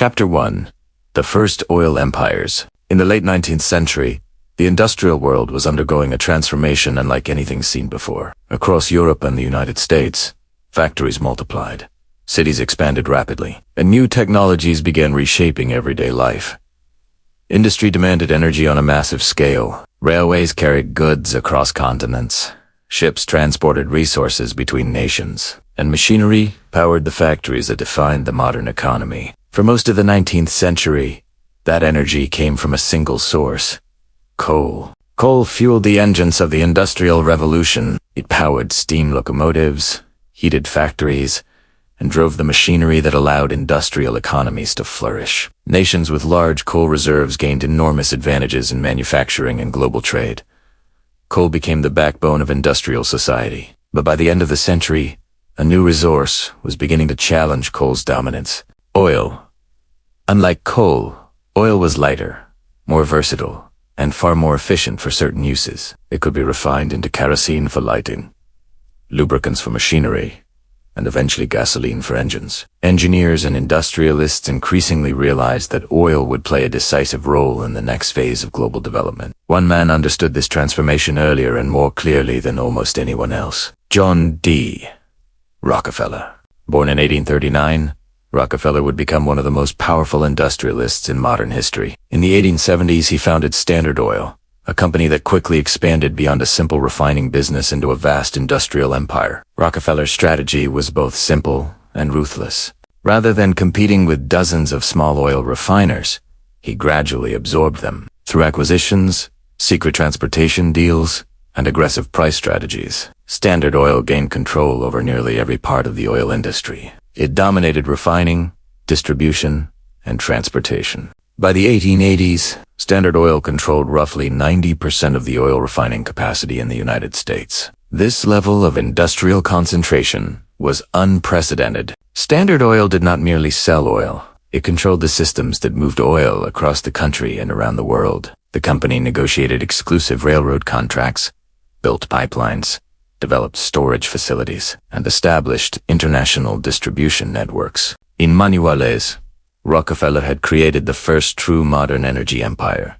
Chapter 1. The First Oil Empires. In the late 19th century, the industrial world was undergoing a transformation unlike anything seen before. Across Europe and the United States, factories multiplied, cities expanded rapidly, and new technologies began reshaping everyday life. Industry demanded energy on a massive scale. Railways carried goods across continents. Ships transported resources between nations, and machinery powered the factories that defined the modern economy. For most of the 19th century, that energy came from a single source: coal. Coal fueled the engines of the Industrial Revolution. It powered steam locomotives, heated factories, and drove the machinery that allowed industrial economies to flourish. Nations with large coal reserves gained enormous advantages in manufacturing and global trade. Coal became the backbone of industrial society. But by the end of the century, a new resource was beginning to challenge coal's dominance: oil. Unlike coal, oil was lighter, more versatile, and far more efficient for certain uses. It could be refined into kerosene for lighting, lubricants for machinery, and eventually gasoline for engines. Engineers and industrialists increasingly realized that oil would play a decisive role in the next phase of global development. One man understood this transformation earlier and more clearly than almost anyone else: John D. Rockefeller. Born in 1839, Rockefeller would become one of the most powerful industrialists in modern history. In the 1870s, he founded Standard Oil, a company that quickly expanded beyond a simple refining business into a vast industrial empire. Rockefeller's strategy was both simple and ruthless. Rather than competing with dozens of small oil refiners, he gradually absorbed them. Through acquisitions, secret transportation deals, and aggressive price strategies, Standard Oil gained control over nearly every part of the oil industry. It dominated refining, distribution, and transportation. By the 1880s, Standard Oil controlled roughly 90% of the oil refining capacity in the United States. This level of industrial concentration was unprecedented. Standard Oil did not merely sell oil. It controlled the systems that moved oil across the country and around the world. The company negotiated exclusive railroad contracts, built pipelines, developed storage facilities, and established international distribution networks. In many ways, Rockefeller had created the first true modern energy empire.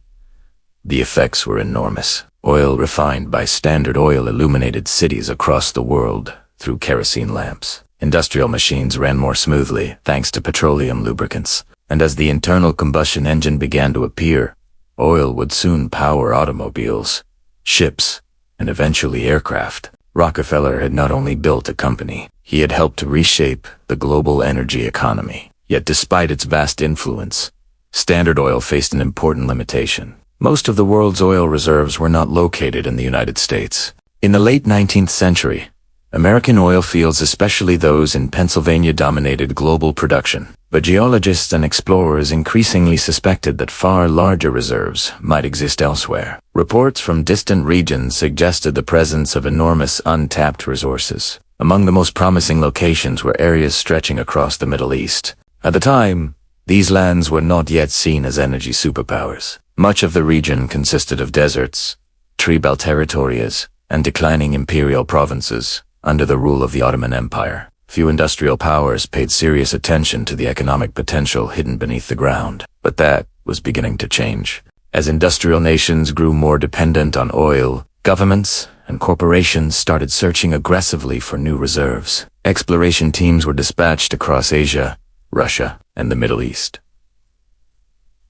The effects were enormous. Oil refined by Standard Oil illuminated cities across the world through kerosene lamps. Industrial machines ran more smoothly thanks to petroleum lubricants. And as the internal combustion engine began to appear, oil would soon power automobiles, ships, and eventually aircraft. Rockefeller had not only built a company, he had helped to reshape the global energy economy. Yet despite its vast influence, Standard Oil faced an important limitation. Most of the world's oil reserves were not located in the United States. In the late 19th century, American oil fields, especially those in Pennsylvania, dominated global production. But geologists and explorers increasingly suspected that far larger reserves might exist elsewhere. Reports from distant regions suggested the presence of enormous untapped resources. Among the most promising locations were areas stretching across the Middle East. At the time, these lands were not yet seen as energy superpowers. Much of the region consisted of deserts, tree-belt territories, and declining imperial provinces under the rule of the Ottoman Empire. Few industrial powers paid serious attention to the economic potential hidden beneath the ground. But that was beginning to change. As industrial nations grew more dependent on oil, governments and corporations started searching aggressively for new reserves. Exploration teams were dispatched across Asia, Russia, and the Middle East.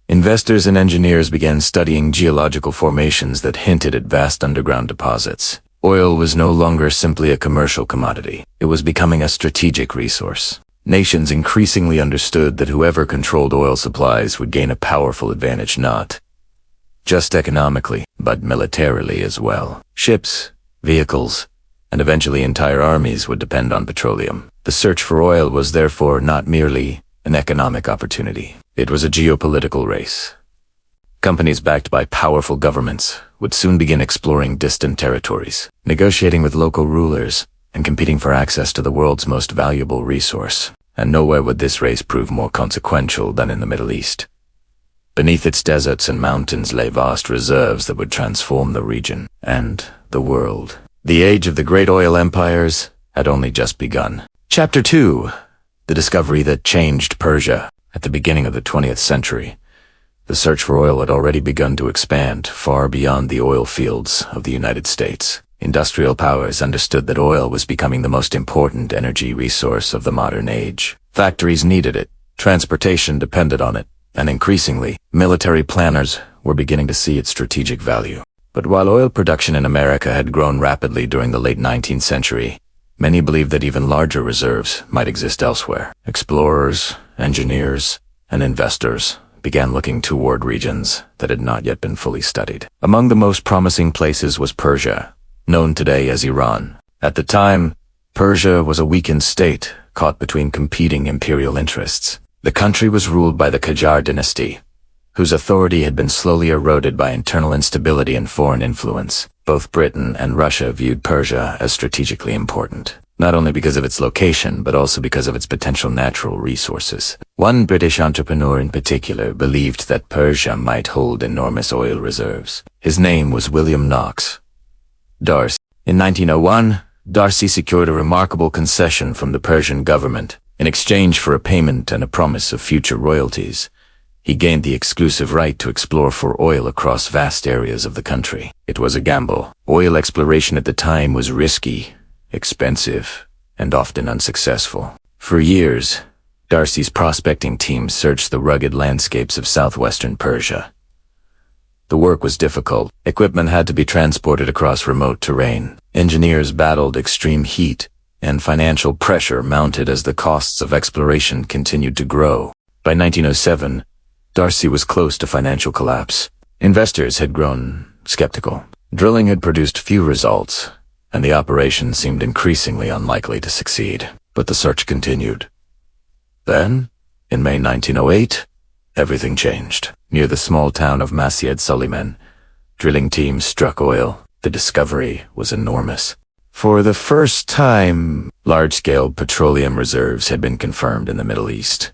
Investors and engineers began studying geological formations that hinted at vast underground deposits. Oil was no longer simply a commercial commodity. It was becoming a strategic resource. Nations increasingly understood that whoever controlled oil supplies would gain a powerful advantage, not just economically, but militarily as well. Ships, vehicles, and eventually entire armies would depend on petroleum. The search for oil was therefore not merely an economic opportunity. It was a geopolitical race. Companies backed by powerful governments would soon begin exploring distant territories, negotiating with local rulers, and competing for access to the world's most valuable resource. And nowhere would this race prove more consequential than in the Middle East. Beneath its deserts and mountains lay vast reserves that would transform the region and the world. The age of the great oil empires had only just begun. Chapter 2. The discovery that changed Persia. At the beginning of the 20th century, the search for oil had already begun to expand far beyond the oil fields of the United States. Industrial powers understood that oil was becoming the most important energy resource of the modern age. Factories needed it, transportation depended on it, and increasingly, military planners were beginning to see its strategic value. But while oil production in America had grown rapidly during the late 19th century, many believed that even larger reserves might exist elsewhere. Explorers, engineers, and investors began looking toward regions that had not yet been fully studied. Among the most promising places was Persia, known today as Iran. At the time, Persia was a weakened state caught between competing imperial interests. The country was ruled by the Qajar dynasty, whose authority had been slowly eroded by internal instability and foreign influence. Both Britain and Russia viewed Persia as strategically important, not only because of its location, but also because of its potential natural resources. One British entrepreneur in particular believed that Persia might hold enormous oil reserves. His name was William Knox D'Arcy. In 1901, D'Arcy secured a remarkable concession from the Persian government. In exchange for a payment and a promise of future royalties, he gained the exclusive right to explore for oil across vast areas of the country. It was a gamble. Oil exploration at the time was risky, expensive, and often unsuccessful. For years, D'Arcy's prospecting team searched the rugged landscapes of southwestern Persia. The work was difficult. Equipment had to be transported across remote terrain. Engineers battled extreme heat, and financial pressure mounted as the costs of exploration continued to grow. By 1907, D'Arcy was close to financial collapse. Investors had grown skeptical. Drilling had produced few results, and the operation seemed increasingly unlikely to succeed. But the search continued. Then, in May 1908, everything changed. Near the small town of Masyed Suleiman, drilling teams struck oil. The discovery was enormous. For the first time, large-scale petroleum reserves had been confirmed in the Middle East.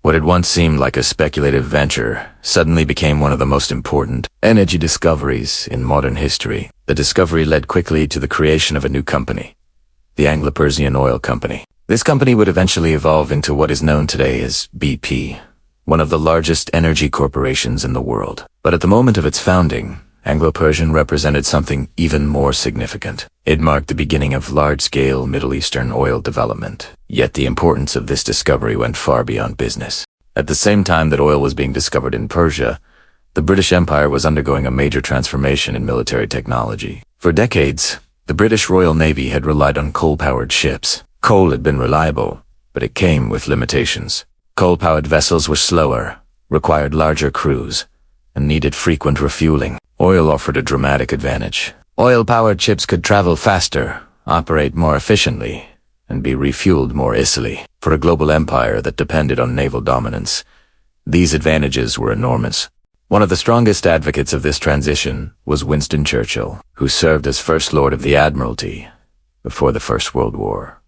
What had once seemed like a speculative venture suddenly became one of the most important energy discoveries in modern history. The discovery led quickly to the creation of a new company, the Anglo-Persian Oil Company. This company would eventually evolve into what is known today as BP, one of the largest energy corporations in the world. But at the moment of its founding, Anglo-Persian represented something even more significant. It marked the beginning of large-scale Middle Eastern oil development. Yet the importance of this discovery went far beyond business. At the same time that oil was being discovered in Persia, the British Empire was undergoing a major transformation in military technology. For decades, the British Royal Navy had relied on coal-powered ships. Coal had been reliable, but it came with limitations. Coal-powered vessels were slower, required larger crews, and needed frequent refueling. Oil offered a dramatic advantage. Oil-powered ships could travel faster, operate more efficiently, and be refueled more easily. For a global empire that depended on naval dominance, these advantages were enormous. One of the strongest advocates of this transition was Winston Churchill, who served as First Lord of the Admiralty before the First World War.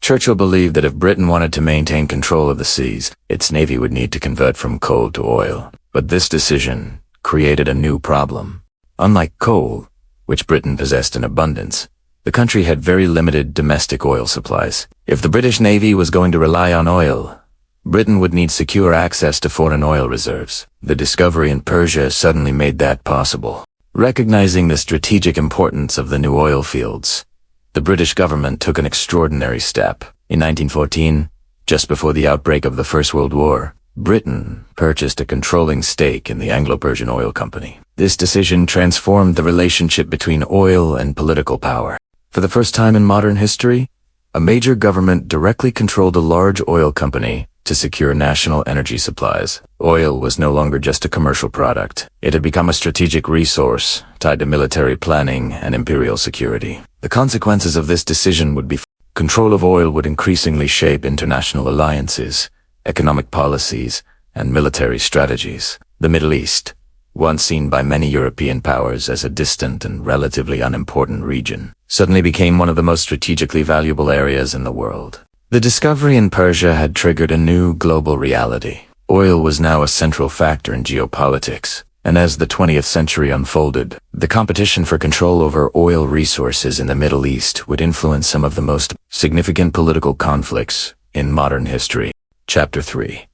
Churchill believed that if Britain wanted to maintain control of the seas, its navy would need to convert from coal to oil. But this decision created a new problem. Unlike coal, which Britain possessed in abundance, the country had very limited domestic oil supplies. If the British Navy was going to rely on oil, Britain would need secure access to foreign oil reserves. The discovery in Persia suddenly made that possible. Recognizing the strategic importance of the new oil fields, the British government took an extraordinary step. In 1914, just before the outbreak of the First World War, Britain purchased a controlling stake in the Anglo-Persian Oil Company. This decision transformed the relationship between oil and political power. For the first time in modern history, a major government directly controlled a large oil company to secure national energy supplies. Oil was no longer just a commercial product. It had become a strategic resource tied to military planning and imperial security. The consequences of this decision would be control of oil would increasingly shape international alliances, economic policies, and military strategies. The Middle East, once seen by many European powers as a distant and relatively unimportant region, suddenly became one of the most strategically valuable areas in the world. The discovery in Persia had triggered a new global reality. Oil was now a central factor in geopolitics. And as the 20th century unfolded, the competition for control over oil resources in the Middle East would influence some of the most significant political conflicts in modern history. Chapter 3.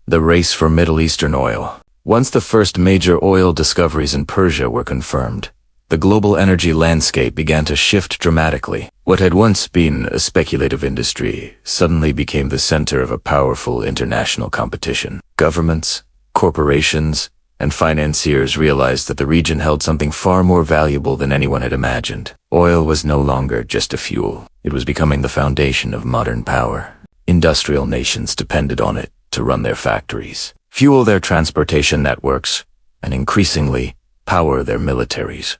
The race for Middle Eastern oil. Once the first major oil discoveries in Persia were confirmed, the global energy landscape began to shift dramatically. What had once been a speculative industry suddenly became the center of a powerful international competition. Governments, corporations, and financiers realized that the region held something far more valuable than anyone had imagined. Oil was no longer just a fuel. It was becoming the foundation of modern power. Industrial nations depended on it to run their factories, fuel their transportation networks, and increasingly power their militaries.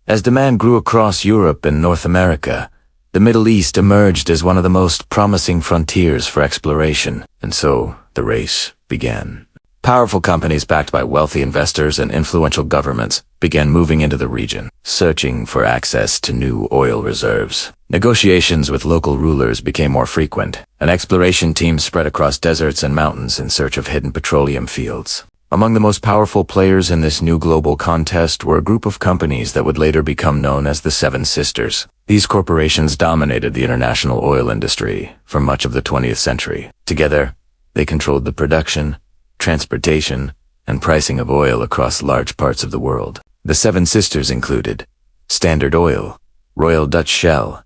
As demand grew across Europe and North America, the Middle East emerged as one of the most promising frontiers for exploration, and so the race began. Powerful companies backed by wealthy investors and influential governments began moving into the region, searching for access to new oil reserves. Negotiations with local rulers became more frequent, and exploration teams spread across deserts and mountains in search of hidden petroleum fields. Among the most powerful players in this new global contest were a group of companies that would later become known as the Seven Sisters. These corporations dominated the international oil industry for much of the 20th century. Together, they controlled the production, transportation, and pricing of oil across large parts of the world. The Seven Sisters included Standard Oil, Royal Dutch Shell,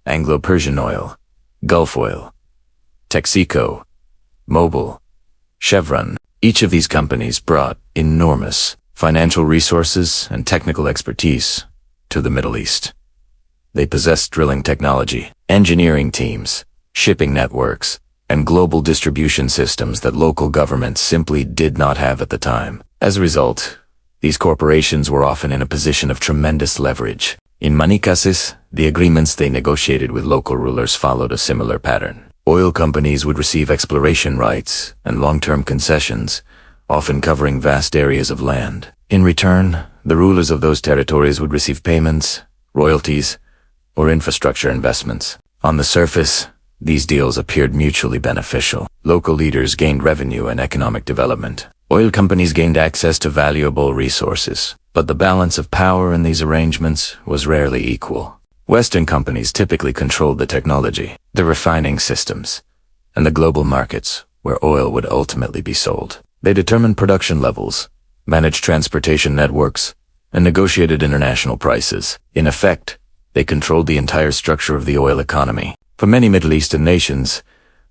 Anglo-Persian Oil, Gulf Oil, Texaco, Mobil, Chevron. Each of these companies brought enormous financial resources and technical expertise to the Middle East. They possessed drilling technology, engineering teams, shipping networks, and global distribution systems that local governments simply did not have at the time. As a result, these corporations were often in a position of tremendous leverage. In many cases, the agreements they negotiated with local rulers followed a similar pattern. Oil companies would receive exploration rights and long-term concessions, often covering vast areas of land. In return, the rulers of those territories would receive payments, royalties, or infrastructure investments. On the surface, these deals appeared mutually beneficial. Local leaders gained revenue and economic development. Oil companies gained access to valuable resources. But the balance of power in these arrangements was rarely equal. Western companies typically controlled the technology, the refining systems, and the global markets where oil would ultimately be sold. They determined production levels, managed transportation networks, and negotiated international prices. In effect, they controlled the entire structure of the oil economy. For many Middle Eastern nations,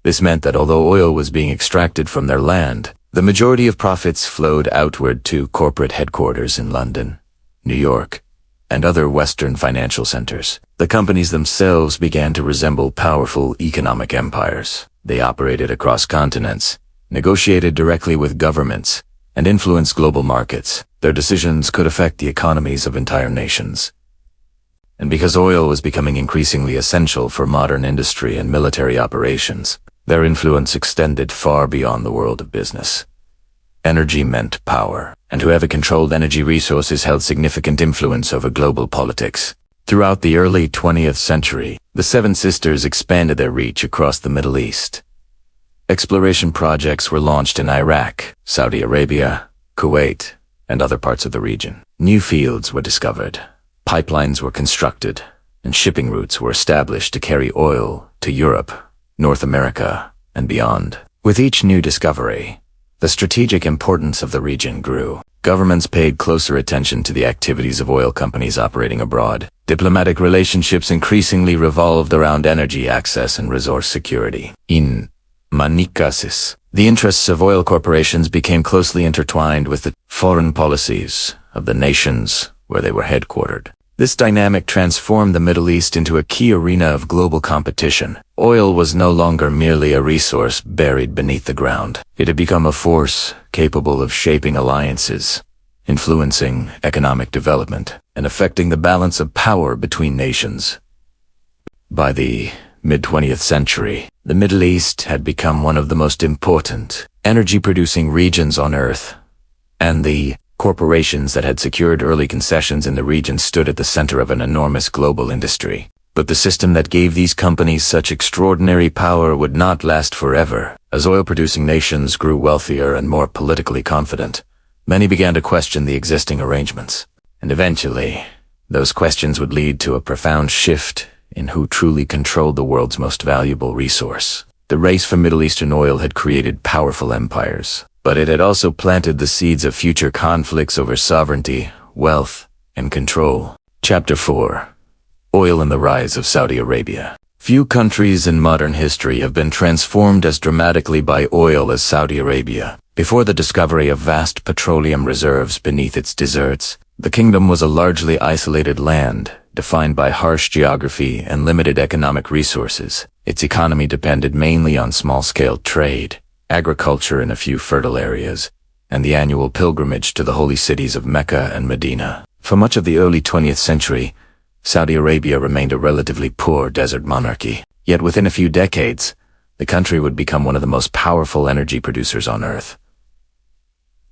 this meant that although oil was being extracted from their land, the majority of profits flowed outward to corporate headquarters in London, New York, and other Western financial centers. The companies themselves began to resemble powerful economic empires. They operated across continents, negotiated directly with governments, and influenced global markets. Their decisions could affect the economies of entire nations. And because oil was becoming increasingly essential for modern industry and military operations, their influence extended far beyond the world of business. Energy meant power, and whoever controlled energy resources held significant influence over global politics. Throughout the early 20th century, the Seven Sisters expanded their reach across the Middle East. Exploration projects were launched in Iraq, Saudi Arabia, Kuwait, and other parts of the region. New fields were discovered, pipelines were constructed, and shipping routes were established to carry oil to Europe, North America, and beyond. With each new discovery, the strategic importance of the region grew. Governments paid closer attention to the activities of oil companies operating abroad. Diplomatic relationships increasingly revolved around energy access and resource security. In many cases, the interests of oil corporations became closely intertwined with the foreign policies of the nations where they were headquartered. This dynamic transformed the Middle East into a key arena of global competition. Oil was no longer merely a resource buried beneath the ground. It had become a force capable of shaping alliances, influencing economic development, and affecting the balance of power between nations. By the mid-20th century, the Middle East had become one of the most important energy-producing regions on Earth, and the corporations that had secured early concessions in the region stood at the center of an enormous global industry. But the system that gave these companies such extraordinary power would not last forever. As oil-producing nations grew wealthier and more politically confident, Many began to question the existing arrangements, and eventually, those questions would lead to a profound shift in who truly controlled the world's most valuable resource. The race for Middle Eastern oil had created powerful empires, but it had also planted the seeds of future conflicts over sovereignty, wealth, and control. Chapter 4. Oil and the Rise of Saudi Arabia. Few countries in modern history have been transformed as dramatically by oil as Saudi Arabia. Before the discovery of vast petroleum reserves beneath its deserts, the kingdom was a largely isolated land, defined by harsh geography and limited economic resources. Its economy depended mainly on small-scale trade, agriculture in a few fertile areas, and the annual pilgrimage to the holy cities of Mecca and Medina. For much of the early 20th century, Saudi Arabia remained a relatively poor desert monarchy. Yet within a few decades, the country would become one of the most powerful energy producers on Earth.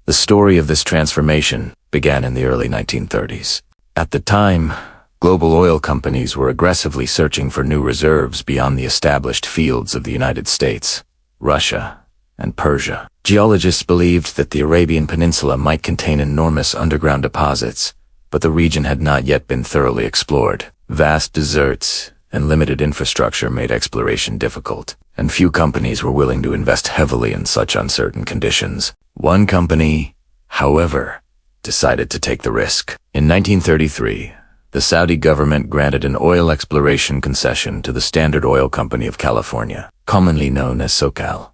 The story of this transformation began in the early 1930s. At the time, global oil companies were aggressively searching for new reserves beyond the established fields of the United States, Russia, and Persia. Geologists believed that the Arabian Peninsula might contain enormous underground deposits, but the region had not yet been thoroughly explored. Vast deserts and limited infrastructure made exploration difficult, and few companies were willing to invest heavily in such uncertain conditions. One company, however, decided to take the risk. In 1933, the Saudi government granted an oil exploration concession to the Standard Oil Company of California, commonly known as SoCal.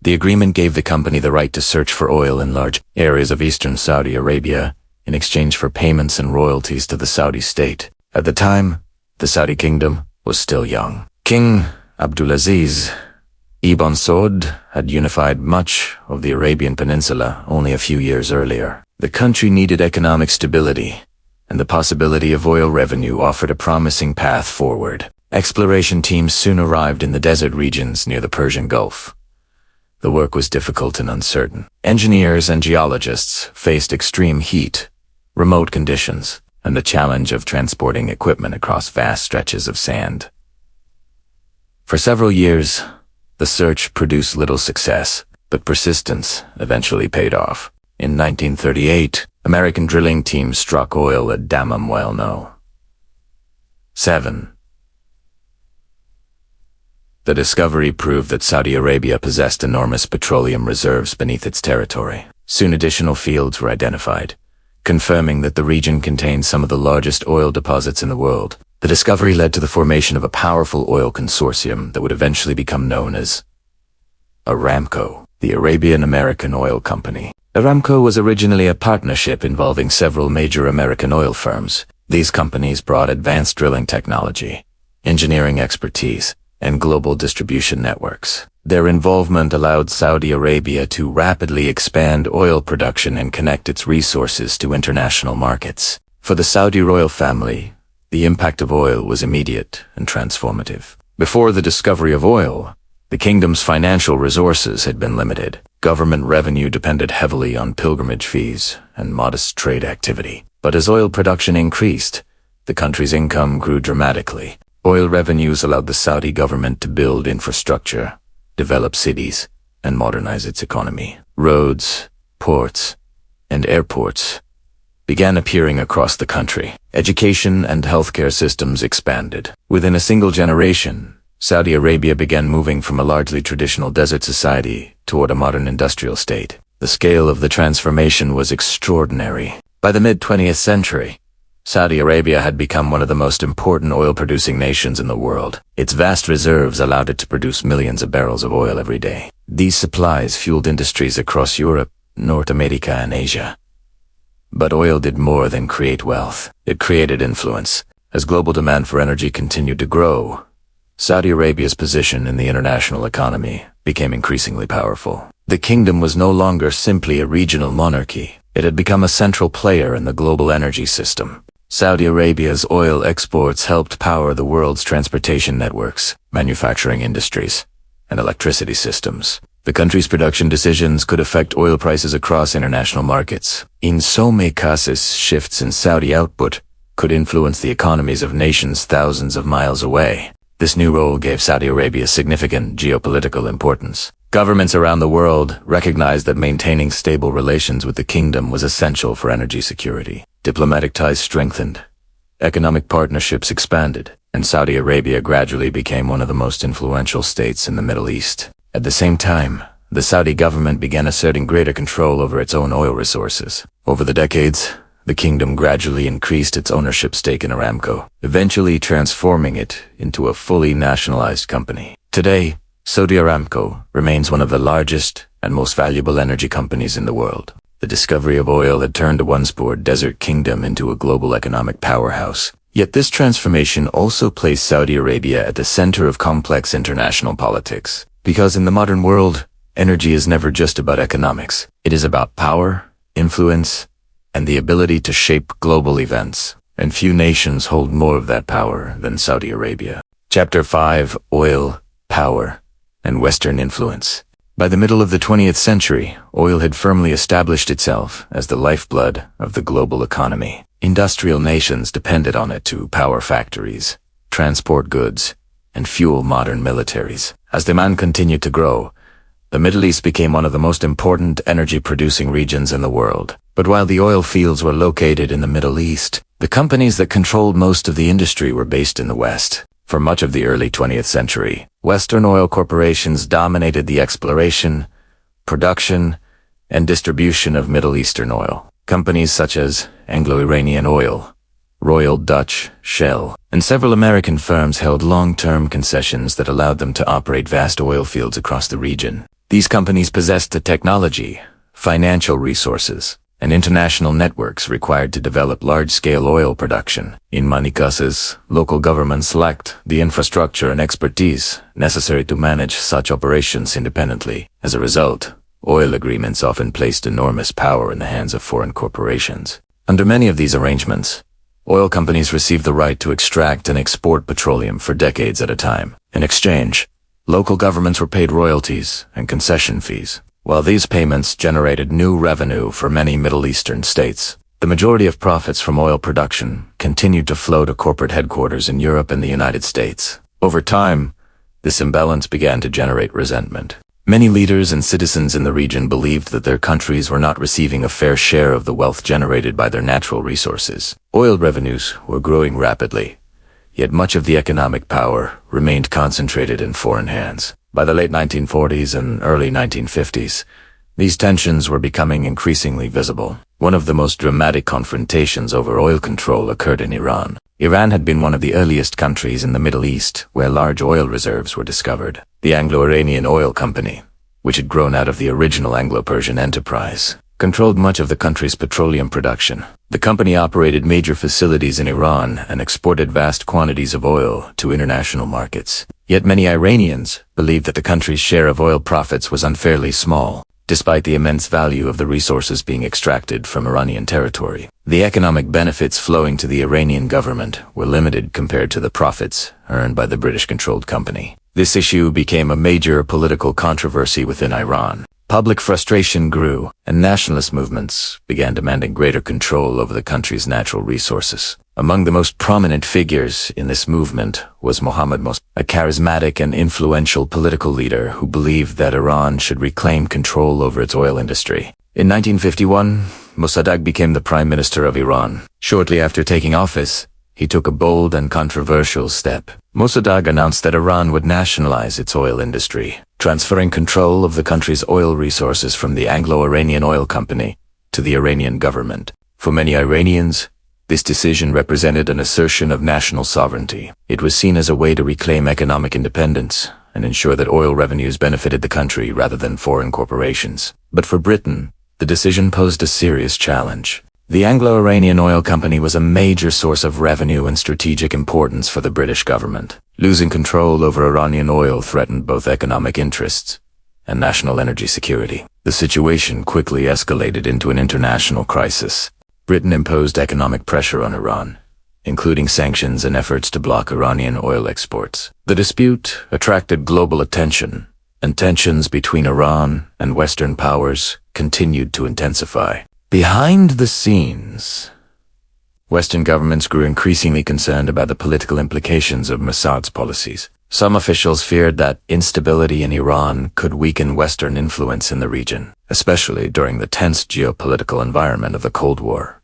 The agreement gave the company the right to search for oil in large areas of eastern Saudi Arabia in exchange for payments and royalties to the Saudi state. At the time, the Saudi kingdom was still young. King Abdulaziz Ibn Saud had unified much of the Arabian Peninsula only a few years earlier. The country needed economic stability, and the possibility of oil revenue offered a promising path forward. Exploration teams soon arrived in the desert regions near the Persian Gulf. The work was difficult and uncertain. Engineers and geologists faced extreme heat, remote conditions, and the challenge of transporting equipment across vast stretches of sand. For several years, the search produced little success, but persistence eventually paid off. In 1938, American drilling teams struck oil at Dammam Well No. 7. The discovery proved that Saudi Arabia possessed enormous petroleum reserves beneath its territory. Soon additional fields were identified, confirming that the region contained some of the largest oil deposits in the world. The discovery led to the formation of a powerful oil consortium that would eventually become known as ARAMCO, the Arabian American Oil Company. ARAMCO was originally a partnership involving several major American oil firms. These companies brought advanced drilling technology, engineering expertise, and global distribution networks. Their involvement allowed Saudi Arabia to rapidly expand oil production and connect its resources to international markets. For the Saudi royal family, the impact of oil was immediate and transformative. Before the discovery of oil, the kingdom's financial resources had been limited. Government revenue depended heavily on pilgrimage fees and modest trade activity. But as oil production increased, the country's income grew dramatically. Oil revenues allowed the Saudi government to build infrastructure, develop cities, and modernize its economy. Roads, ports, and airports began appearing across the country. Education and healthcare systems expanded. Within a single generation, Saudi Arabia began moving from a largely traditional desert society toward a modern industrial state. The scale of the transformation was extraordinary. By the mid-20th century, Saudi Arabia had become one of the most important oil-producing nations in the world. Its vast reserves allowed it to produce millions of barrels of oil every day. These supplies fueled industries across Europe, North America, and Asia. But oil did more than create wealth. It created influence. As global demand for energy continued to grow, Saudi Arabia's position in the international economy became increasingly powerful. The kingdom was no longer simply a regional monarchy. It had become a central player in the global energy system. Saudi Arabia's oil exports helped power the world's transportation networks, manufacturing industries, and electricity systems. The country's production decisions could affect oil prices across international markets. In so many cases, shifts in Saudi output could influence the economies of nations thousands of miles away. This new role gave Saudi Arabia significant geopolitical importance. Governments around the world recognized that maintaining stable relations with the kingdom was essential for energy security. Diplomatic ties strengthened, economic partnerships expanded, and Saudi Arabia gradually became one of the most influential states in the Middle East. At the same time, the Saudi government began asserting greater control over its own oil resources. Over the decades, the kingdom gradually increased its ownership stake in Aramco, eventually transforming it into a fully nationalized company. Today, Saudi Aramco remains one of the largest and most valuable energy companies in the world. The discovery of oil had turned a once-poor desert kingdom into a global economic powerhouse. Yet this transformation also placed Saudi Arabia at the center of complex international politics. Because in the modern world, energy is never just about economics. It is about power, influence, and the ability to shape global events. And few nations hold more of that power than Saudi Arabia. Chapter 5: Oil, Power, and Western Influence. By the middle of the 20th century, oil had firmly established itself as the lifeblood of the global economy. Industrial nations depended on it to power factories, transport goods, and fuel modern militaries. As demand continued to grow, the Middle East became one of the most important energy-producing regions in the world. But while the oil fields were located in the Middle East, the companies that controlled most of the industry were based in the West. For much of the early 20th century, Western oil corporations dominated the exploration, production, and distribution of Middle Eastern oil. Companies such as Anglo-Iranian Oil, Royal Dutch Shell, and several American firms held long-term concessions that allowed them to operate vast oil fields across the region. These companies possessed the technology, financial resources, and international networks required to develop large-scale oil production. In many cases, local governments lacked the infrastructure and expertise necessary to manage such operations independently. As a result, oil agreements often placed enormous power in the hands of foreign corporations. Under many of these arrangements, oil companies received the right to extract and export petroleum for decades at a time. In exchange, local governments were paid royalties and concession fees. While these payments generated new revenue for many Middle Eastern states, the majority of profits from oil production continued to flow to corporate headquarters in Europe and the United States. Over time, this imbalance began to generate resentment. Many leaders and citizens in the region believed that their countries were not receiving a fair share of the wealth generated by their natural resources. Oil revenues were growing rapidly, yet much of the economic power remained concentrated in foreign hands. By the late 1940s and early 1950s, these tensions were becoming increasingly visible. One of the most dramatic confrontations over oil control occurred in Iran. Iran had been one of the earliest countries in the Middle East where large oil reserves were discovered. The Anglo-Iranian Oil Company, which had grown out of the original Anglo-Persian enterprise, controlled much of the country's petroleum production. The company operated major facilities in Iran and exported vast quantities of oil to international markets. Yet many Iranians believed that the country's share of oil profits was unfairly small, despite the immense value of the resources being extracted from Iranian territory. The economic benefits flowing to the Iranian government were limited compared to the profits earned by the British-controlled company. This issue became a major political controversy within Iran. Public frustration grew, and nationalist movements began demanding greater control over the country's natural resources. Among the most prominent figures in this movement was Mohammad Mossadegh, a charismatic and influential political leader who believed that Iran should reclaim control over its oil industry. In 1951, Mossadegh became the Prime Minister of Iran. Shortly after taking office, he took a bold and controversial step. Mossadegh announced that Iran would nationalize its oil industry, transferring control of the country's oil resources from the Anglo-Iranian Oil Company to the Iranian government. For many Iranians, this decision represented an assertion of national sovereignty. It was seen as a way to reclaim economic independence and ensure that oil revenues benefited the country rather than foreign corporations. But for Britain, the decision posed a serious challenge. The Anglo-Iranian Oil Company was a major source of revenue and strategic importance for the British government. Losing control over Iranian oil threatened both economic interests and national energy security. The situation quickly escalated into an international crisis. Britain imposed economic pressure on Iran, including sanctions and efforts to block Iranian oil exports. The dispute attracted global attention, and tensions between Iran and Western powers continued to intensify. Behind the scenes, Western governments grew increasingly concerned about the political implications of Mossadegh's policies. Some officials feared that instability in Iran could weaken Western influence in the region, especially during the tense geopolitical environment of the Cold War.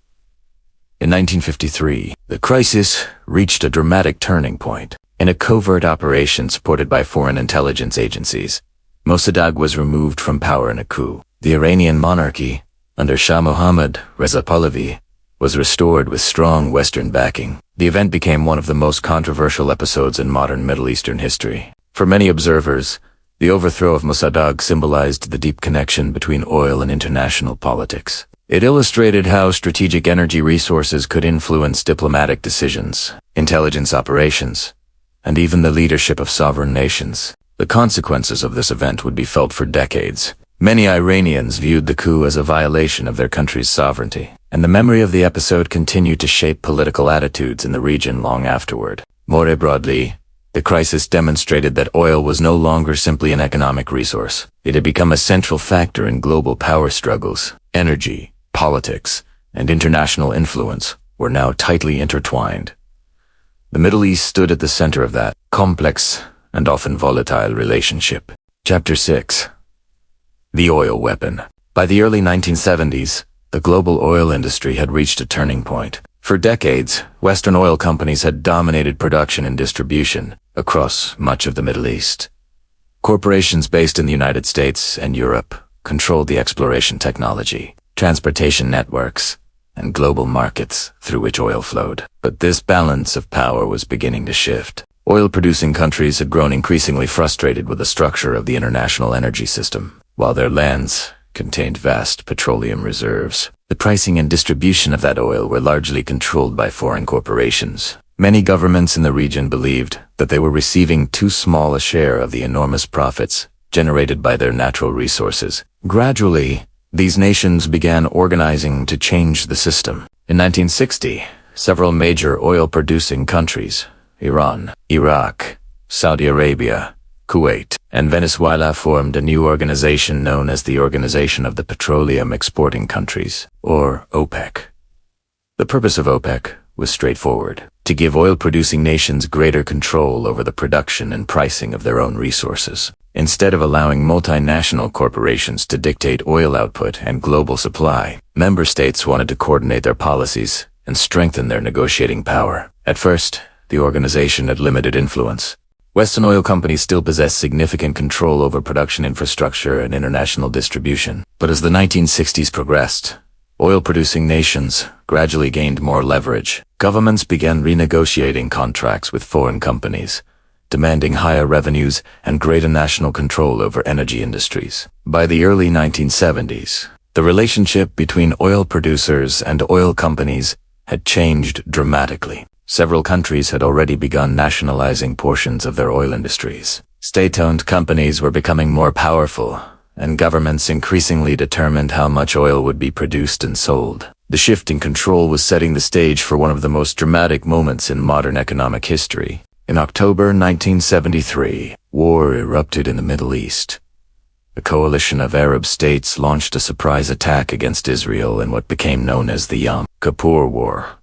In 1953, the crisis reached a dramatic turning point. In a covert operation supported by foreign intelligence agencies, Mossadegh was removed from power in a coup. The Iranian monarchy, under Shah Mohammad Reza Pahlavi, was restored with strong Western backing. The event became one of the most controversial episodes in modern Middle Eastern history. For many observers, the overthrow of Mossadegh symbolized the deep connection between oil and international politics. It illustrated how strategic energy resources could influence diplomatic decisions, intelligence operations, and even the leadership of sovereign nations. The consequences of this event would be felt for decades. Many Iranians viewed the coup as a violation of their country's sovereignty, and the memory of the episode continued to shape political attitudes in the region long afterward. More broadly, the crisis demonstrated that oil was no longer simply an economic resource. It had become a central factor in global power struggles. Energy, politics, and international influence were now tightly intertwined. The Middle East stood at the center of that complex and often volatile relationship. Chapter 6. The Oil Weapon. By the early 1970s, the global oil industry had reached a turning point. For decades, Western oil companies had dominated production and distribution across much of the Middle East. Corporations based in the United States and Europe controlled the exploration technology, transportation networks, and global markets through which oil flowed. But this balance of power was beginning to shift. Oil-producing countries had grown increasingly frustrated with the structure of the international energy system. While their lands contained vast petroleum reserves, the pricing and distribution of that oil were largely controlled by foreign corporations. Many governments in the region believed that they were receiving too small a share of the enormous profits generated by their natural resources. Gradually, these nations began organizing to change the system. In 1960, several major oil-producing countries, Iran, Iraq, Saudi Arabia, Kuwait, and Venezuela, formed a new organization known as the Organization of the Petroleum Exporting Countries, or OPEC. The purpose of OPEC was straightforward: to give oil-producing nations greater control over the production and pricing of their own resources. Instead of allowing multinational corporations to dictate oil output and global supply, member states wanted to coordinate their policies and strengthen their negotiating power. At first, the organization had limited influence. Western oil companies still possessed significant control over production infrastructure and international distribution. But as the 1960s progressed, oil-producing nations gradually gained more leverage. Governments began renegotiating contracts with foreign companies, demanding higher revenues and greater national control over energy industries. By the early 1970s, the relationship between oil producers and oil companies had changed dramatically. Several countries had already begun nationalizing portions of their oil industries. State-owned companies were becoming more powerful, and governments increasingly determined how much oil would be produced and sold. The shift in control was setting the stage for one of the most dramatic moments in modern economic history. In October 1973, war erupted in the Middle East. A coalition of Arab states launched a surprise attack against Israel in what became known as the Yom Kippur War.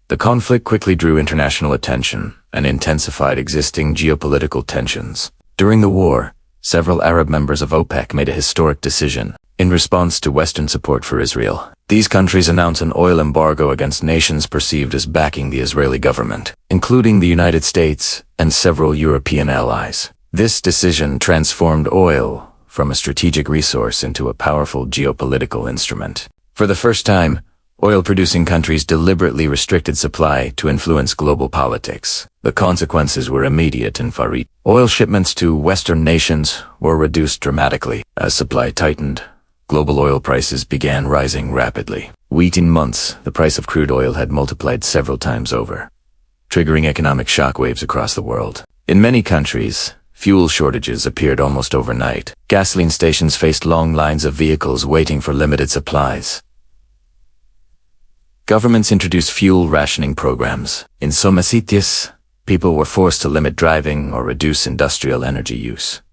The conflict quickly drew international attention and intensified existing geopolitical tensions. During the war, several Arab members of OPEC made a historic decision. In response to Western support for Israel, these countries announced an oil embargo against nations perceived as backing the Israeli government, including the United States and several European allies. This decision transformed oil from a strategic resource into a powerful geopolitical instrument. For the first time, oil-producing countries deliberately restricted supply to influence global politics. The consequences were immediate and far-reaching. Oil shipments to Western nations were reduced dramatically. As supply tightened, global oil prices began rising rapidly. Within months, the price of crude oil had multiplied several times over, triggering economic shockwaves across the world. In many countries, fuel shortages appeared almost overnight. Gasoline stations faced long lines of vehicles waiting for limited supplies. Governments introduced fuel rationing programs. In some cities, people were forced to limit driving or reduce industrial energy use.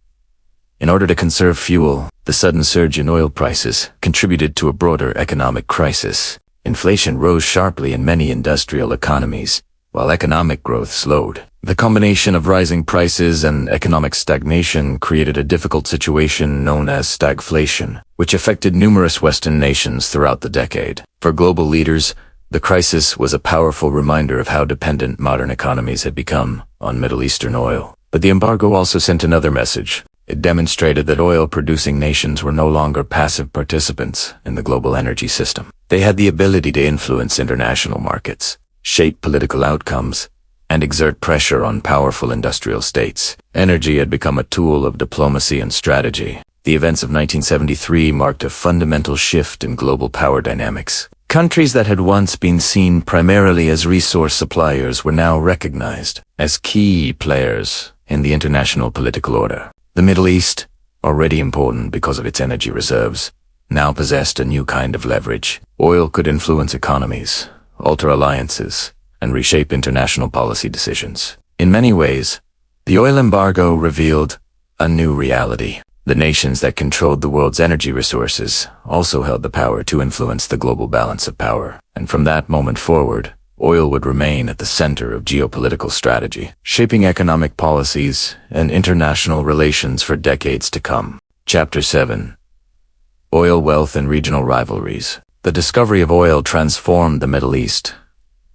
In order to conserve fuel, the sudden surge in oil prices contributed to a broader economic crisis. Inflation rose sharply in many industrial economies, while economic growth slowed. The combination of rising prices and economic stagnation created a difficult situation known as stagflation, which affected numerous Western nations throughout the decade. For global leaders, the crisis was a powerful reminder of how dependent modern economies had become on Middle Eastern oil. But the embargo also sent another message. It demonstrated that oil-producing nations were no longer passive participants in the global energy system. They had the ability to influence international markets, shape political outcomes, and exert pressure on powerful industrial states. Energy had become a tool of diplomacy and strategy. The events of 1973 marked a fundamental shift in global power dynamics. Countries that had once been seen primarily as resource suppliers were now recognized as key players in the international political order. The Middle East, already important because of its energy reserves, now possessed a new kind of leverage. Oil could influence economies, alter alliances, and reshape international policy decisions. In many ways, the oil embargo revealed a new reality. The nations that controlled the world's energy resources also held the power to influence the global balance of power. And from that moment forward, oil would remain at the center of geopolitical strategy, shaping economic policies and international relations for decades to come. Chapter 7. Oil Wealth and Regional Rivalries. The discovery of oil transformed the Middle East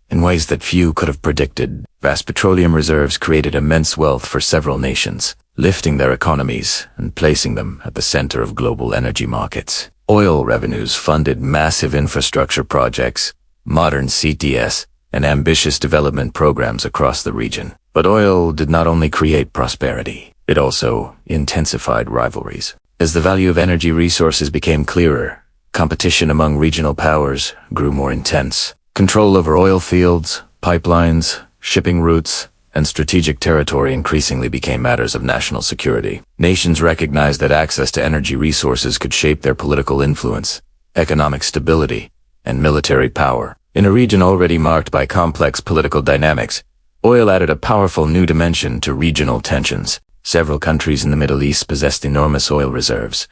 in ways that few could have predicted. Vast petroleum reserves created immense wealth for several nations, lifting their economies and placing them at the center of global energy markets. Oil revenues funded massive infrastructure projects, modern CTS, and ambitious development programs across the region. But oil did not only create prosperity, it also intensified rivalries. As the value of energy resources became clearer, competition among regional powers grew more intense. Control over oil fields, pipelines, shipping routes, and strategic territory increasingly became matters of national security. Nations recognized that access to energy resources could shape their political influence, economic stability, and military power. In a region already marked by complex political dynamics, oil added a powerful new dimension to regional tensions. Several countries in the Middle East possessed enormous oil reserves,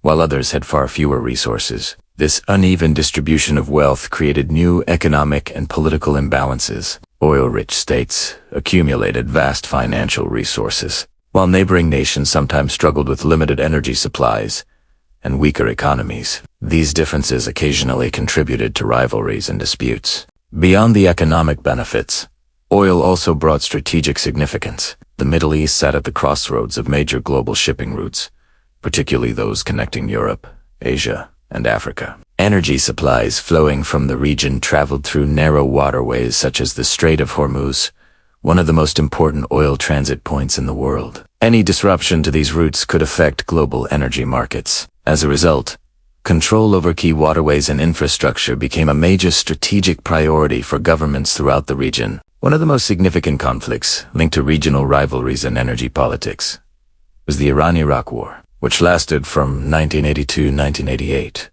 while others had far fewer resources. This uneven distribution of wealth created new economic and political imbalances. Oil-rich states accumulated vast financial resources, while neighboring nations sometimes struggled with limited energy supplies and weaker economies. These differences occasionally contributed to rivalries and disputes. Beyond the economic benefits, oil also brought strategic significance. The Middle East sat at the crossroads of major global shipping routes, particularly those connecting Europe, Asia, and Africa. Energy supplies flowing from the region traveled through narrow waterways such as the Strait of Hormuz, one of the most important oil transit points in the world. Any disruption to these routes could affect global energy markets. As a result, control over key waterways and infrastructure became a major strategic priority for governments throughout the region. One of the most significant conflicts linked to regional rivalries and energy politics was the Iran-Iraq War, which lasted from 1982 to 1988.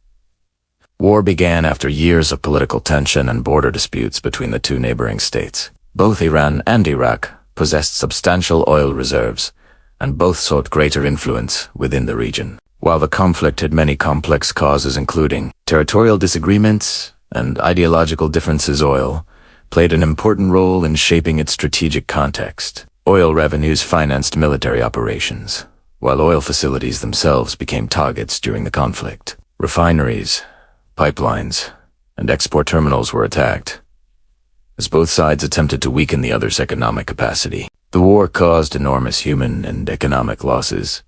War began after years of political tension and border disputes between the two neighboring states. Both Iran and Iraq possessed substantial oil reserves, and both sought greater influence within the region. While the conflict had many complex causes including territorial disagreements and ideological differences, oil played an important role in shaping its strategic context. Oil revenues financed military operations, while oil facilities themselves became targets during the conflict. Refineries, pipelines, and export terminals were attacked, as both sides attempted to weaken the other's economic capacity. The war caused enormous human and economic losses,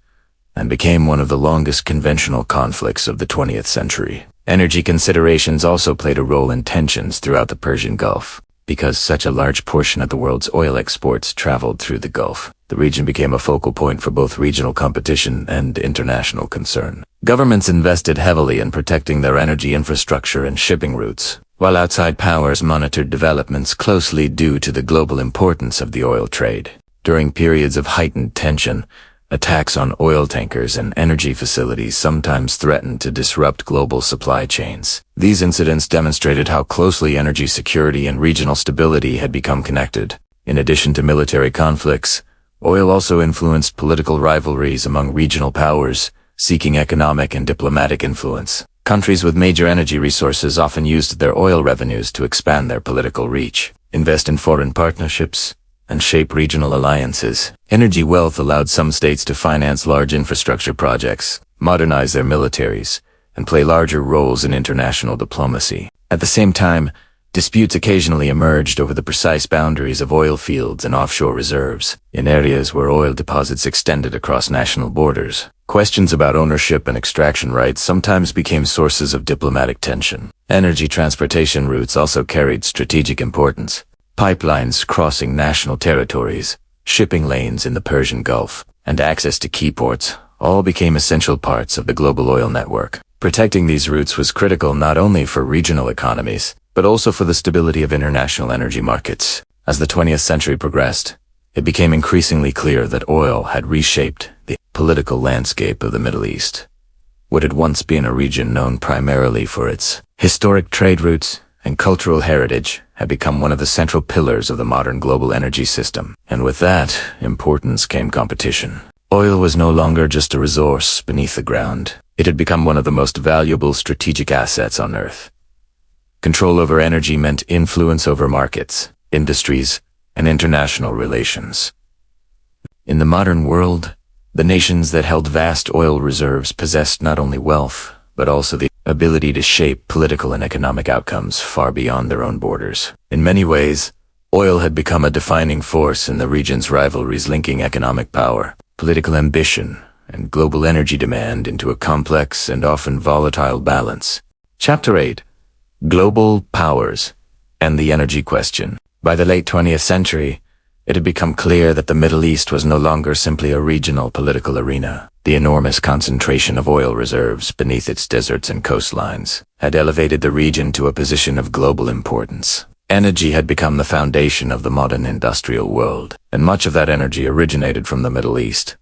and became one of the longest conventional conflicts of the 20th century. Energy considerations also played a role in tensions throughout the Persian Gulf. Because such a large portion of the world's oil exports traveled through the Gulf, the region became a focal point for both regional competition and international concern. Governments invested heavily in protecting their energy infrastructure and shipping routes, while outside powers monitored developments closely due to the global importance of the oil trade. During periods of heightened tension, attacks on oil tankers and energy facilities sometimes threatened to disrupt global supply chains. These incidents demonstrated how closely energy security and regional stability had become connected. In addition to military conflicts, oil also influenced political rivalries among regional powers, seeking economic and diplomatic influence. Countries with major energy resources often used their oil revenues to expand their political reach. invest in foreign partnerships, and shape regional alliances. Energy wealth allowed some states to finance large infrastructure projects, modernize their militaries, and play larger roles in international diplomacy. At the same time, disputes occasionally emerged over the precise boundaries of oil fields and offshore reserves, in areas where oil deposits extended across national borders. Questions about ownership and extraction rights sometimes became sources of diplomatic tension. Energy transportation routes also carried strategic importance. Pipelines crossing national territories, shipping lanes in the Persian Gulf, and access to key ports all became essential parts of the global oil network. Protecting these routes was critical not only for regional economies, but also for the stability of international energy markets. As the 20th century progressed, it became increasingly clear that oil had reshaped the political landscape of the Middle East. What had once been a region known primarily for its historic trade routes and cultural heritage had become one of the central pillars of the modern global energy system. And with that importance came competition. Oil was no longer just a resource beneath the ground. It had become one of the most valuable strategic assets on Earth. Control over energy meant influence over markets, industries, and international relations. In the modern world, the nations that held vast oil reserves possessed not only wealth, but also the ability to shape political and economic outcomes far beyond their own borders. In many ways, oil had become a defining force in the region's rivalries, linking economic power, political ambition, and global energy demand into a complex and often volatile balance. Chapter 8. Global Powers and the Energy Question. By the late 20th century, it had become clear that the Middle East was no longer simply a regional political arena. The enormous concentration of oil reserves beneath its deserts and coastlines had elevated the region to a position of global importance. Energy had become the foundation of the modern industrial world, and much of that energy originated from the Middle East.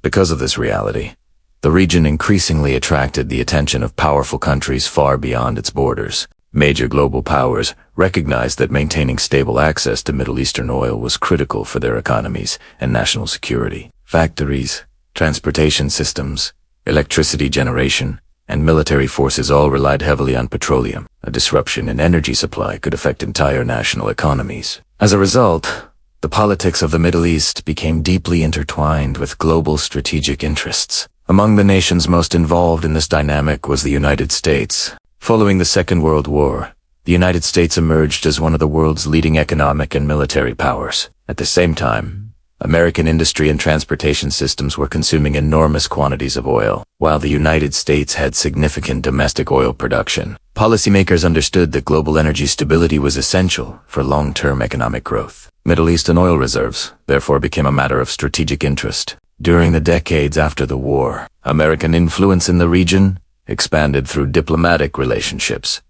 Because of this reality, the region increasingly attracted the attention of powerful countries far beyond its borders. Major global powers recognized that maintaining stable access to Middle Eastern oil was critical for their economies and national security. Factories, transportation systems, electricity generation, and military forces all relied heavily on petroleum. A disruption in energy supply could affect entire national economies. As a result, the politics of the Middle East became deeply intertwined with global strategic interests. Among the nations most involved in this dynamic was the United States. Following the Second World War, the United States emerged as one of the world's leading economic and military powers. At the same time, American industry and transportation systems were consuming enormous quantities of oil. While the United States had significant domestic oil production, policymakers understood that global energy stability was essential for long-term economic growth. Middle Eastern oil reserves, therefore, became a matter of strategic interest. During the decades after the war, American influence in the region expanded through diplomatic relationships,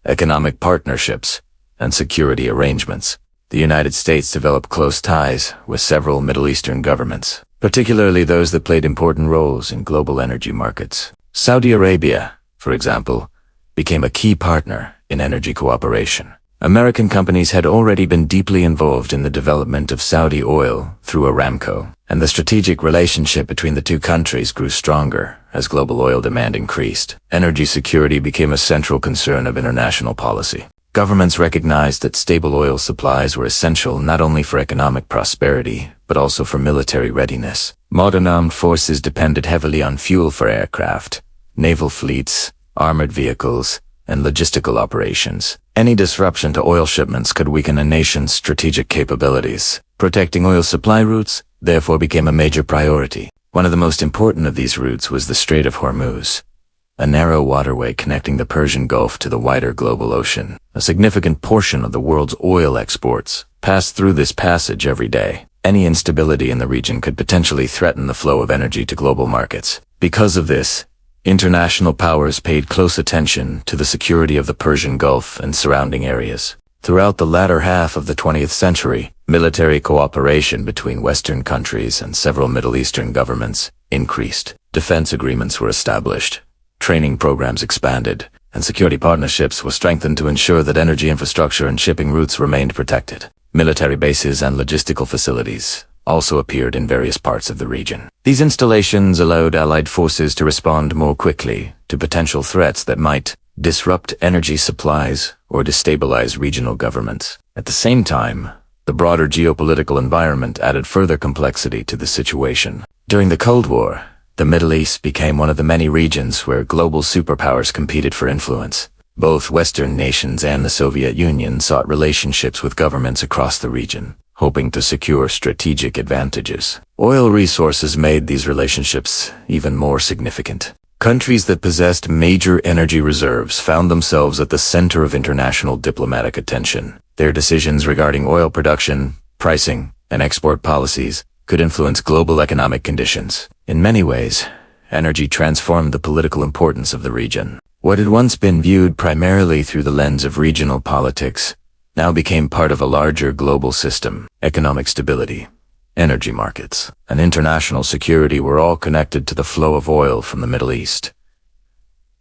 economic partnerships, and security arrangements. The United States developed close ties with several Middle Eastern governments, particularly those that played important roles in global energy markets. Saudi Arabia, for example, became a key partner in energy cooperation. American companies had already been deeply involved in the development of Saudi oil through Aramco, and the strategic relationship between the two countries grew stronger as global oil demand increased. Energy security became a central concern of international policy. Governments recognized that stable oil supplies were essential not only for economic prosperity, but also for military readiness. Modern armed forces depended heavily on fuel for aircraft, naval fleets, armored vehicles, and logistical operations. Any disruption to oil shipments could weaken a nation's strategic capabilities. Protecting oil supply routes, therefore, became a major priority. One of the most important of these routes was the Strait of Hormuz, a narrow waterway connecting the Persian Gulf to the wider global ocean. A significant portion of the world's oil exports pass through this passage every day. Any instability in the region could potentially threaten the flow of energy to global markets. Because of this, international powers paid close attention to the security of the Persian Gulf and surrounding areas. Throughout the latter half of the 20th century, military cooperation between Western countries and several Middle Eastern governments increased. Defense agreements were established, training programs expanded, and security partnerships were strengthened to ensure that energy infrastructure and shipping routes remained protected. Military bases and logistical facilities also appeared in various parts of the region. These installations allowed Allied forces to respond more quickly to potential threats that might disrupt energy supplies or destabilize regional governments. At the same time, the broader geopolitical environment added further complexity to the situation. During the Cold War, the Middle East became one of the many regions where global superpowers competed for influence. Both Western nations and the Soviet Union sought relationships with governments across the region, hoping to secure strategic advantages. Oil resources made these relationships even more significant. Countries that possessed major energy reserves found themselves at the center of international diplomatic attention. Their decisions regarding oil production, pricing, and export policies could influence global economic conditions. In many ways, energy transformed the political importance of the region. What had once been viewed primarily through the lens of regional politics now became part of a larger global system. Economic stability, energy markets, and international security were all connected to the flow of oil from the Middle East.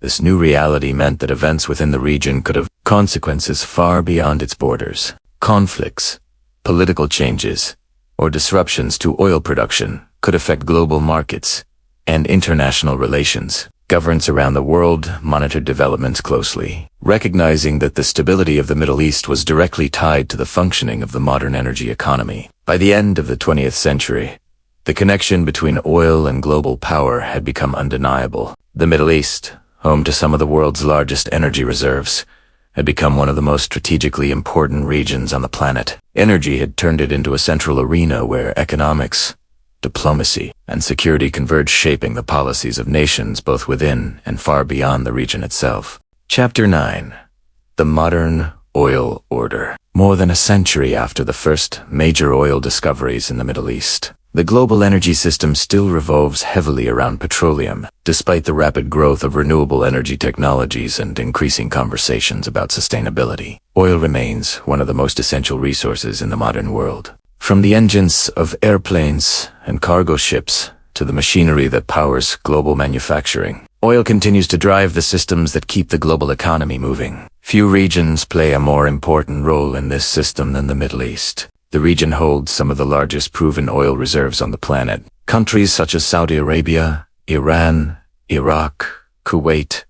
This new reality meant that events within the region could have consequences far beyond its borders. Conflicts, political changes, or disruptions to oil production could affect global markets and international relations. Governments around the world monitored developments closely, recognizing that the stability of the Middle East was directly tied to the functioning of the modern energy economy. By the end of the 20th century, the connection between oil and global power had become undeniable. The Middle East, home to some of the world's largest energy reserves, had become one of the most strategically important regions on the planet. Energy had turned it into a central arena where economics, diplomacy, and security converged, shaping the policies of nations both within and far beyond the region itself. Chapter 9. The Modern Oil Order. More than a century after the first major oil discoveries in the Middle East, the global energy system still revolves heavily around petroleum. Despite the rapid growth of renewable energy technologies and increasing conversations about sustainability, oil remains one of the most essential resources in the modern world. From the engines of airplanes and cargo ships to the machinery that powers global manufacturing, oil continues to drive the systems that keep the global economy moving. Few regions play a more important role in this system than the Middle East. The region holds some of the largest proven oil reserves on the planet. Countries such as Saudi Arabia, Iran, Iraq, Kuwait,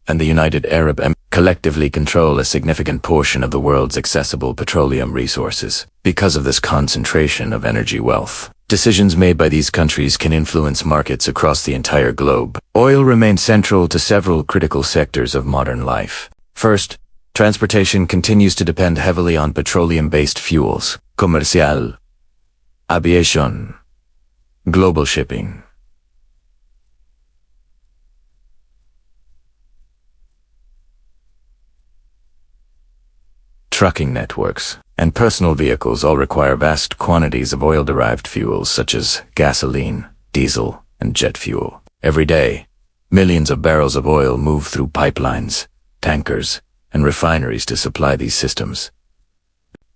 and the United Arab Emirates collectively control a significant portion of the world's accessible petroleum resources. Because of this concentration of energy wealth, decisions made by these countries can influence markets across the entire globe. Oil remains central to several critical sectors of modern life. First, transportation continues to depend heavily on petroleum-based fuels. Comercial, aviation, global shipping. Trucking networks, and personal vehicles all require vast quantities of oil-derived fuels such as gasoline, diesel, and jet fuel. Every day, millions of barrels of oil move through pipelines, tankers, and refineries to supply these systems.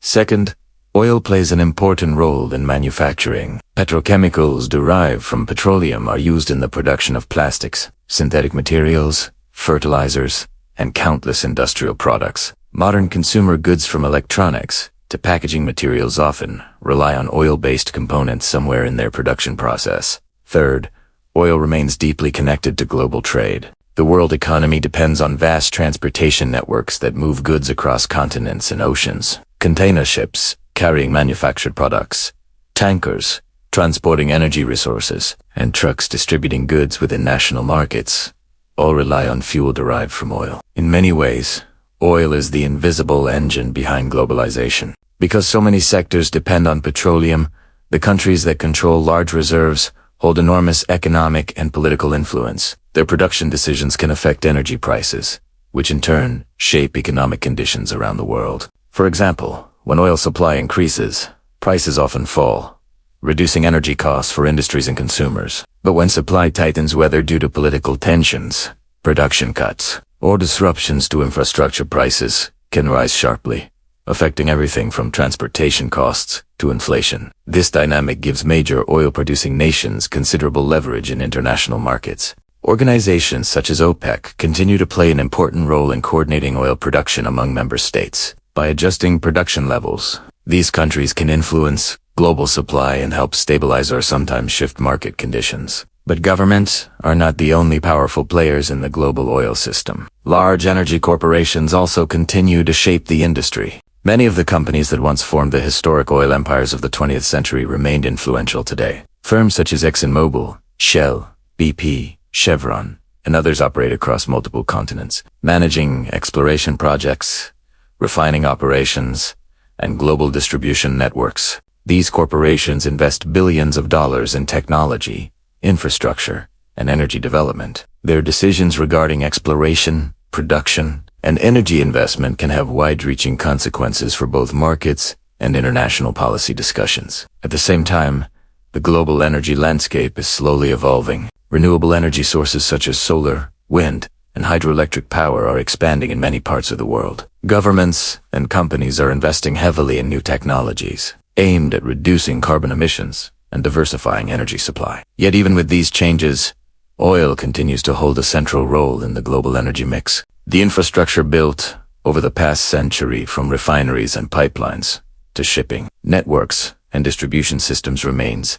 Second, oil plays an important role in manufacturing. Petrochemicals derived from petroleum are used in the production of plastics, synthetic materials, fertilizers, and countless industrial products. Modern consumer goods from electronics to packaging materials often rely on oil-based components somewhere in their production process. Third, oil remains deeply connected to global trade. The world economy depends on vast transportation networks that move goods across continents and oceans. Container ships carrying manufactured products, tankers transporting energy resources, and trucks distributing goods within national markets all rely on fuel derived from oil. In many ways, oil is the invisible engine behind globalization. Because so many sectors depend on petroleum, the countries that control large reserves hold enormous economic and political influence. Their production decisions can affect energy prices, which in turn shape economic conditions around the world. For example, when oil supply increases, prices often fall, reducing energy costs for industries and consumers. But when supply tightens, whether due to political tensions, production cuts, or disruptions to infrastructure, prices can rise sharply, affecting everything from transportation costs to inflation. This dynamic gives major oil-producing nations considerable leverage in international markets. Organizations such as OPEC continue to play an important role in coordinating oil production among member states. By adjusting production levels, these countries can influence global supply and help stabilize or sometimes shift market conditions. But governments are not the only powerful players in the global oil system. Large energy corporations also continue to shape the industry. Many of the companies that once formed the historic oil empires of the 20th century remained influential today. Firms such as ExxonMobil, Shell, BP, Chevron, and others operate across multiple continents, managing exploration projects, refining operations, and global distribution networks. These corporations invest billions of dollars in technology, infrastructure, and energy development. Their decisions regarding exploration, production, and energy investment can have wide-reaching consequences for both markets and international policy discussions. At the same time, the global energy landscape is slowly evolving. Renewable energy sources such as solar, wind, and hydroelectric power are expanding in many parts of the world. Governments and companies are investing heavily in new technologies, aimed at reducing carbon emissions and diversifying energy supply. Yet even with these changes, oil continues to hold a central role in the global energy mix. The infrastructure built over the past century, from refineries and pipelines to shipping, networks, and distribution systems, remains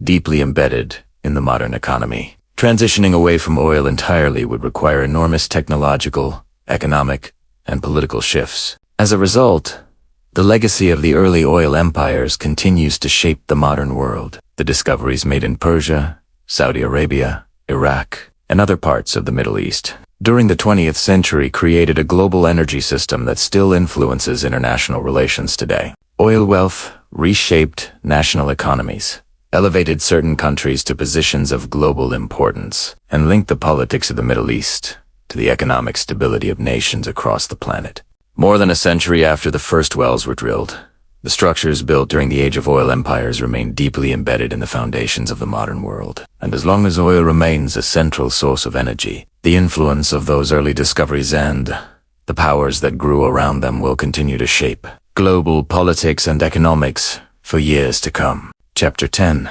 deeply embedded in the modern economy. Transitioning away from oil entirely would require enormous technological, economic, and political shifts. As a result, the legacy of the early oil empires continues to shape the modern world. The discoveries made in Persia, Saudi Arabia, Iraq, and other parts of the Middle East during the 20th century created a global energy system that still influences international relations today. Oil wealth reshaped national economies, elevated certain countries to positions of global importance, and linked the politics of the Middle East to the economic stability of nations across the planet. More than a century after the first wells were drilled, the structures built during the age of oil empires remain deeply embedded in the foundations of the modern world. And as long as oil remains a central source of energy, the influence of those early discoveries and the powers that grew around them will continue to shape global politics and economics for years to come. Chapter 10.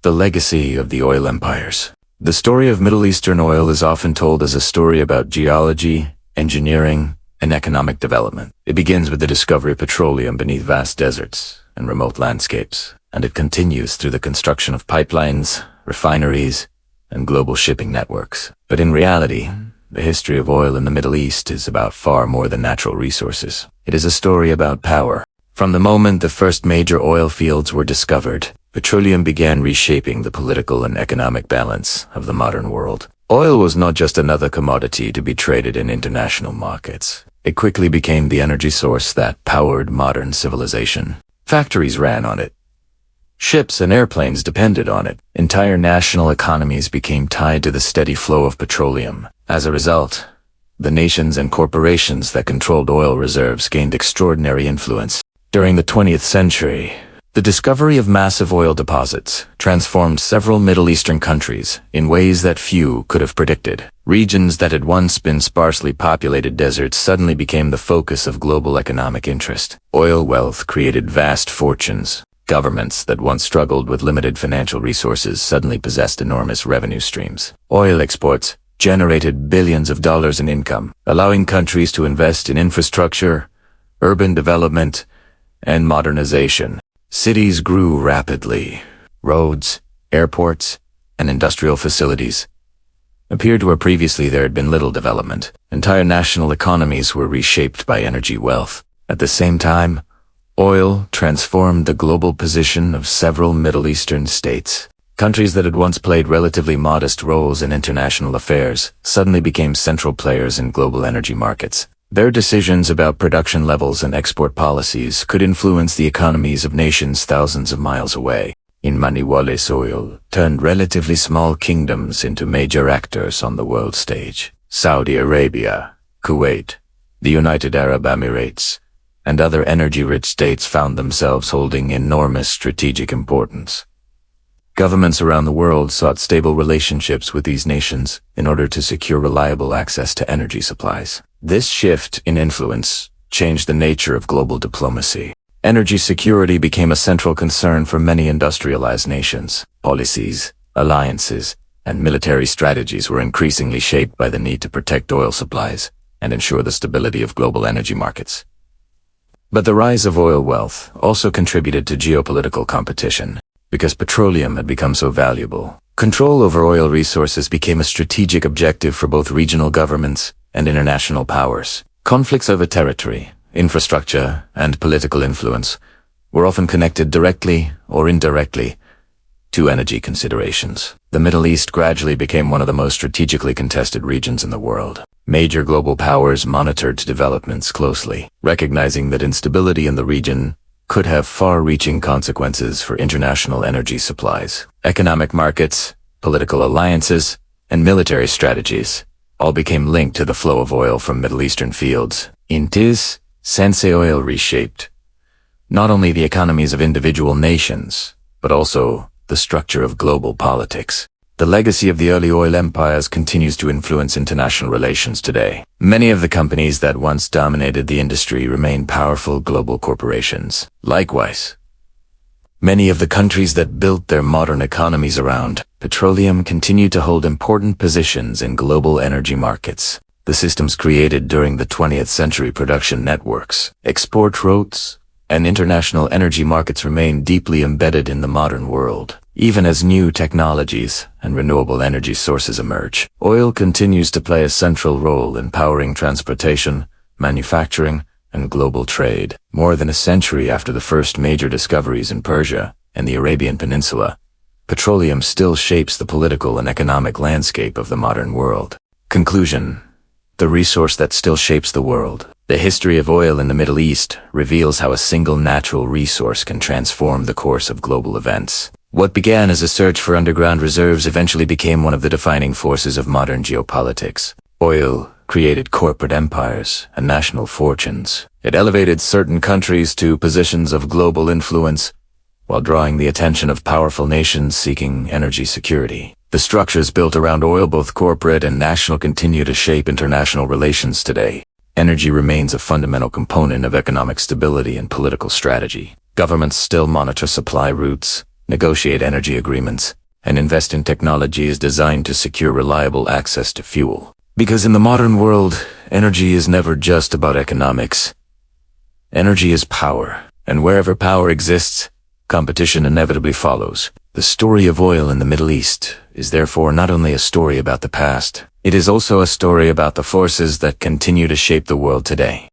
The Legacy of the Oil Empires. The story of Middle Eastern oil is often told as a story about geology, engineering, and economic development. It begins with the discovery of petroleum beneath vast deserts and remote landscapes, and it continues through the construction of pipelines, refineries, and global shipping networks. But in reality, the history of oil in the Middle East is about far more than natural resources. It is a story about power. From the moment the first major oil fields were discovered, petroleum began reshaping the political and economic balance of the modern world. Oil was not just another commodity to be traded in international markets. It quickly became the energy source that powered modern civilization. Factories ran on it. Ships and airplanes depended on it. Entire national economies became tied to the steady flow of petroleum. As a result, the nations and corporations that controlled oil reserves gained extraordinary influence. During the 20th century, the discovery of massive oil deposits transformed several Middle Eastern countries in ways that few could have predicted. Regions that had once been sparsely populated deserts suddenly became the focus of global economic interest. Oil wealth created vast fortunes. Governments that once struggled with limited financial resources suddenly possessed enormous revenue streams. Oil exports generated billions of dollars in income, allowing countries to invest in infrastructure, urban development, and modernization. Cities grew rapidly. Roads, airports, and industrial facilities appeared where previously there had been little development. Entire national economies were reshaped by energy wealth. At the same time, oil transformed the global position of several Middle Eastern states. Countries that had once played relatively modest roles in international affairs suddenly became central players in global energy markets. Their decisions about production levels and export policies could influence the economies of nations thousands of miles away. In Maniwales, oil turned relatively small kingdoms into major actors on the world stage. Saudi Arabia, Kuwait, the United Arab Emirates, and other energy-rich states found themselves holding enormous strategic importance. Governments around the world sought stable relationships with these nations in order to secure reliable access to energy supplies. This shift in influence changed the nature of global diplomacy. Energy security became a central concern for many industrialized nations. Policies, alliances, and military strategies were increasingly shaped by the need to protect oil supplies and ensure the stability of global energy markets. But the rise of oil wealth also contributed to geopolitical competition. Because petroleum had become so valuable, control over oil resources became a strategic objective for both regional governments and international powers. Conflicts over territory, infrastructure, and political influence were often connected directly or indirectly to energy considerations. The Middle East gradually became one of the most strategically contested regions in the world. Major global powers monitored developments closely, recognizing that instability in the region could have far-reaching consequences for international energy supplies. Economic markets, political alliances, and military strategies all became linked to the flow of oil from Middle Eastern fields. In this sense, oil reshaped not only the economies of individual nations, but also the structure of global politics. The legacy of the early oil empires continues to influence international relations today. Many of the companies that once dominated the industry remain powerful global corporations. Likewise, many of the countries that built their modern economies around petroleum continue to hold important positions in global energy markets. The systems created during the 20th century production networks, export routes, and international energy markets remain deeply embedded in the modern world. Even as new technologies and renewable energy sources emerge, oil continues to play a central role in powering transportation, manufacturing, and global trade. More than a century after the first major discoveries in Persia and the Arabian Peninsula, petroleum still shapes the political and economic landscape of the modern world. Conclusion: the resource that still shapes the world. The history of oil in the Middle East reveals how a single natural resource can transform the course of global events. What began as a search for underground reserves eventually became one of the defining forces of modern geopolitics. Oil created corporate empires and national fortunes. It elevated certain countries to positions of global influence, while drawing the attention of powerful nations seeking energy security. The structures built around oil, both corporate and national, continue to shape international relations today. Energy remains a fundamental component of economic stability and political strategy. Governments still monitor supply routes, negotiate energy agreements, and invest in technologies designed to secure reliable access to fuel. Because in the modern world, energy is never just about economics. Energy is power, and wherever power exists, competition inevitably follows. The story of oil in the Middle East is therefore not only a story about the past, it is also a story about the forces that continue to shape the world today.